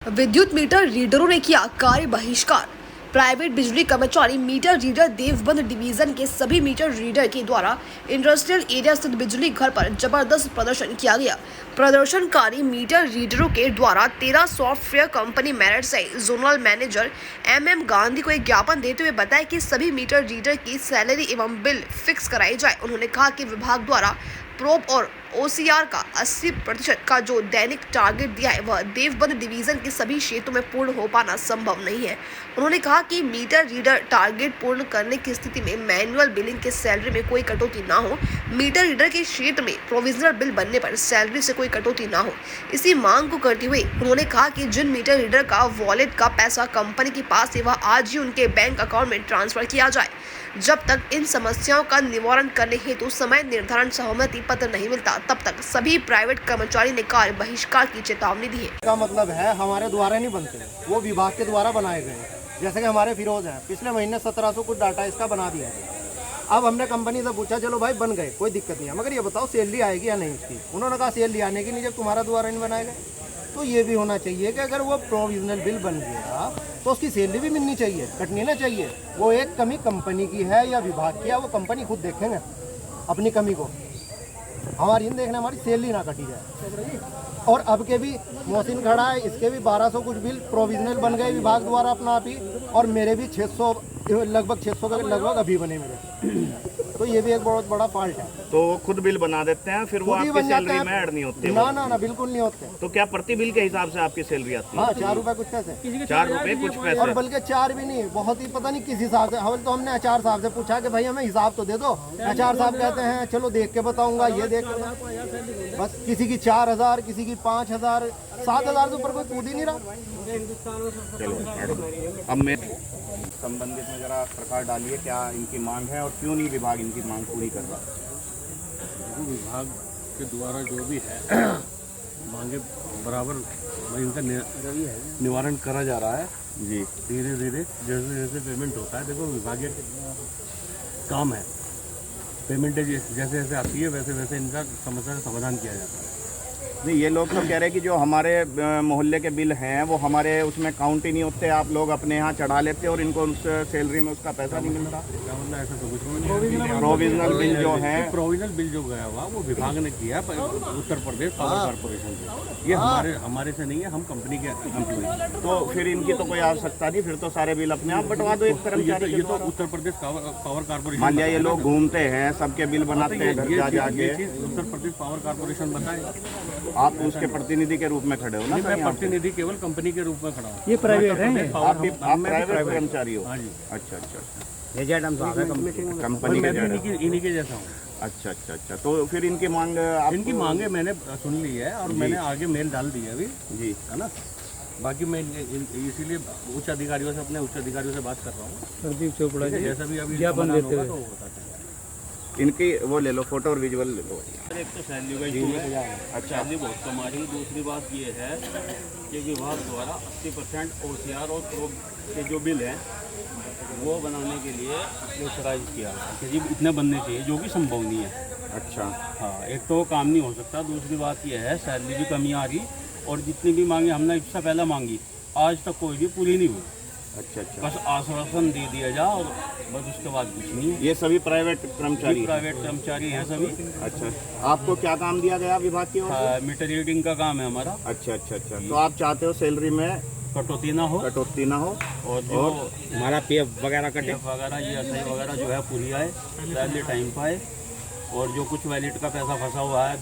विद्युत मीटर रीडरों ने किया कार्य बहिष्कार। प्राइवेट बिजली कर्मचारी मीटर रीडर देवबंद डिवीजन के सभी मीटर रीडर के द्वारा इंडस्ट्रियल एरिया स्थित बिजली घर पर जबरदस्त प्रदर्शन किया गया। प्रदर्शनकारी मीटर रीडरों के द्वारा 13 सॉफ्टवेयर कंपनी मेरठ से जोनल मैनेजर MM गांधी को एक ज्ञापन देते हुए बताया कि सभी मीटर रीडर की सैलरी एवं बिल फिक्स कराई जाए। उन्होंने कहा कि विभाग द्वारा प्रोब और OCR का 80% का जो दैनिक टारगेट दिया है वह देवबंद डिवीजन के सभी क्षेत्रों में पूर्ण हो पाना संभव नहीं है। उन्होंने कहा कि मीटर रीडर टारगेट पूर्ण करने की स्थिति में मैनुअल बिलिंग के सैलरी में कोई कटौती ना हो। मीटर रीडर के क्षेत्र में प्रोविजनल बिल बनने पर सैलरी से कोई कटौती ना हो। इसी मांग को करते हुए उन्होंने कहा कि जिन मीटर रीडर का वॉलेट का पैसा कंपनी के पास है वह आज ही उनके बैंक अकाउंट में ट्रांसफर किया जाए। जब तक इन समस्याओं का निवारण करने हेतु समय निर्धारण सहमति पत्र नहीं मिलता तब तक सभी प्राइवेट कर्मचारी ने कार्य बहिष्कार की चेतावनी दी है। का मतलब है हमारे द्वारा नहीं बनते, वो विभाग के द्वारा बनाए गए हैं। जैसे कि हमारे फिरोज हैं, पिछले महीने 1700 कुछ डाटा इसका बना दिया है। अब हमने कंपनी से पूछा चलो भाई बन गए, कोई दिक्कत नहीं है, मगर ये बताओ सैलरी आएगी या नहीं इसकी। उन्होंने कहा सैलरी आने की नहीं जब तुम्हारा द्वारा नहीं बनाए गए। तो ये भी होना चाहिए कि अगर वो प्रोविजनल बिल बन गया तो उसकी सैलरी भी मिलनी चाहिए, कटनी ना चाहिए। वो एक कमी कंपनी की है या विभाग की है, वो कंपनी खुद देखेंगे अपनी कमी को। हमारी इन देखने हमारी सैलरी ना कटी जाए। और अब के भी मोहसिन खड़ा है, इसके भी 1200 कुछ बिल प्रोविजनल बन गए विभाग द्वारा अपना आप ही, और मेरे भी 600 लगभग 600 के लगभग अभी बने मेरे। तो ये भी एक बहुत बड़ा फॉल्ट है। तो वो खुद बिल बना देते हैं, फिर वो आपकी सैलरी में ऐड नहीं होते? ना बिल्कुल नहीं होते। तो क्या प्रति बिल के हिसाब से आपकी सैलरी आती है? हाँ, 4 रुपए कुछ पैसे। 4 रुपए कुछ पैसे। और बल्कि 4 भी नहीं, बहुत ही पता नहीं किस हिसाब से। हवल तो हमने HR साहब से पूछा कि भाई हमें हिसाब तो दे दो। HR साहब कहते हैं चलो देख के बताऊंगा, ये देख के बस। किसी की 4000, किसी की 5000, 7000 से ऊपर कोई कूद ही नहीं रहा। चलो अब मैं संबंधित में जरा प्रकाश डालिए, क्या इनकी मांग है और क्यों नहीं विभाग इनकी मांग पूरी कर रहा? विभाग के द्वारा जो भी है मांगे बराबर इनका निवारण करा जा रहा है जी। धीरे धीरे जैसे जैसे पेमेंट होता है, देखो विभागीय काम है, पेमेंट जैसे जैसे आती है वैसे वैसे इनका समस्या का समाधान किया जाता है। नहीं, ये लोग तो कह रहे हैं कि जो हमारे मोहल्ले के बिल हैं वो हमारे उसमें काउंट ही नहीं होते, आप लोग अपने यहाँ चढ़ा लेते और इनको उस सैलरी में उसका पैसा नहीं मिलता। मतलब ऐसा तो कुछ नहीं। प्रोविजनल बिल जो है, प्रोविजनल बिल जो गया हुआ वो विभाग ने किया उत्तर प्रदेश पावर कॉर्पोरेशन से। ये हमारे से नहीं है, हम कंपनी के एम्प्लॉय। तो फिर इनकी तो कोई आवश्यकता नहीं, फिर तो सारे बिल अपने आप बंटवा दो एक कर्मचारी। ये तो उत्तर प्रदेश पावर कॉर्पोरेशन। मान लिया ये लोग घूमते हैं, सबके बिल बनाते हैं घर जा जाके, उत्तर प्रदेश पावर कॉर्पोरेशन बताए। आप उसके प्रतिनिधि के रूप में खड़े हो ना? मैं प्रतिनिधि केवल कंपनी के रूप में खड़ा हूँ। ये प्राइवेट है, आप प्राइवेट कर्मचारी हो? हाँ जी। अच्छा अच्छा अच्छा, एजेंट हम साहब है कंपनी के जरा। इन्हीं के जैसा हूँ। अच्छा अच्छा अच्छा, तो फिर इनकी मांग इनकी मांगे मैंने सुन ली है और मैंने आगे मेल डाल दी है अभी जी, है ना। बाकी मैं इसीलिए उच्च अधिकारियों से अपने उच्च अधिकारियों से बात कर रहा हूँ। प्रदीप चोपड़ा जैसा भी अभी ज्ञापन देते हुए इनकी वो ले लो, फोटो और विजुअल ले लो। एक तो सैलरी का इशू है। अच्छा, सैलरी बहुत कम आ रही। दूसरी बात ये है कि विभाग द्वारा 80% OCR और प्रोब के जो बिल हैं वो बनाने के लिए प्रेशराइज किया कि जी इतने बनने चाहिए, जो कि संभव नहीं है। अच्छा हाँ, एक तो काम नहीं हो सकता। दूसरी बात ये है सैलरी भी कमी आ रही और जितनी भी मांगी हमने इससे पहले मांगी आज तक कोई भी पूरी नहीं हुई। अच्छा अच्छा, बस आश्वासन दे दिया जा और बस उसके बाद कुछ नहीं है। ये सभी प्राइवेट कर्मचारी? प्राइवेट कर्मचारी हैं सभी। अच्छा, आपको क्या काम दिया गया विभाग की ओर से? मीटर रीडिंग का काम है हमारा। अच्छा अच्छा अच्छा, तो आप चाहते हो सैलरी में कटौती ना हो, और जो हमारा PF वगैरह कटे, PF वगैरह ये SI वगैरह जो है पूरी आए, सैलरी टाइम पर आए, और जो कुछ वैलिड का पैसा फंसा हुआ है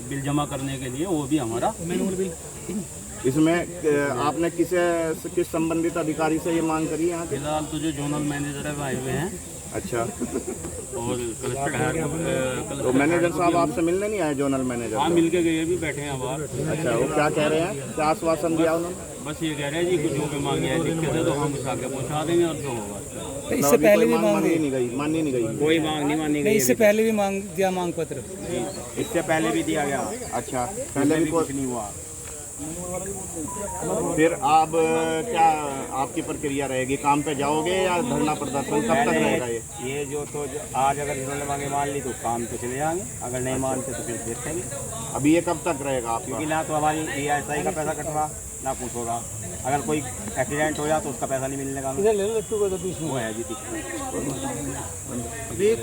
बिल जमा करने के लिए वो भी हमारा मैनुअल बिल। इसमें आपने किस संबंधित अधिकारी से ये मांग करी है यहाँ के? फिलहाल तो जो जोनल मैनेजर है वो आए हुए हैं। अच्छा, और कलेक्टर तो मैनेजर साहब आपसे मिलने नहीं आए? Zonal manager? हाँ, मिल के गए, भी बैठे हैं बाहर। अच्छा, वो क्या कह रहे हैं, क्या आश्वासन दिया उन्होंने? बस ये कह रहे हैं जी कुछ जो भी मांगे है लिख के दे दो, हम उस आगे पहुँचा देंगे और जो होगा। इससे पहले भी मानी नहीं गई कोई मांग नहीं मानी नहीं, इससे पहले भी मांग दिया मांग पत्र, इससे पहले भी दिया गया। अच्छा, पहले भी कुछ नहीं हुआ। फिर आप क्या आपकी प्रक्रिया रहेगी, काम पे जाओगे या धरना प्रदर्शन कब तक रहेगा? ये जो आज अगर इन्होंने मांगे मान ली तो काम पे चले जाएंगे, अगर नहीं मानते तो फिर देखेंगे। अभी ये कब तक रहेगा आपका? क्योंकि ना तो हमारी ESI का पैसा कटवा, ना कुछ होगा। अगर कोई एक्सीडेंट हो जाए तो उसका पैसा नहीं मिलने का। वो है जी दिक्कत। अभी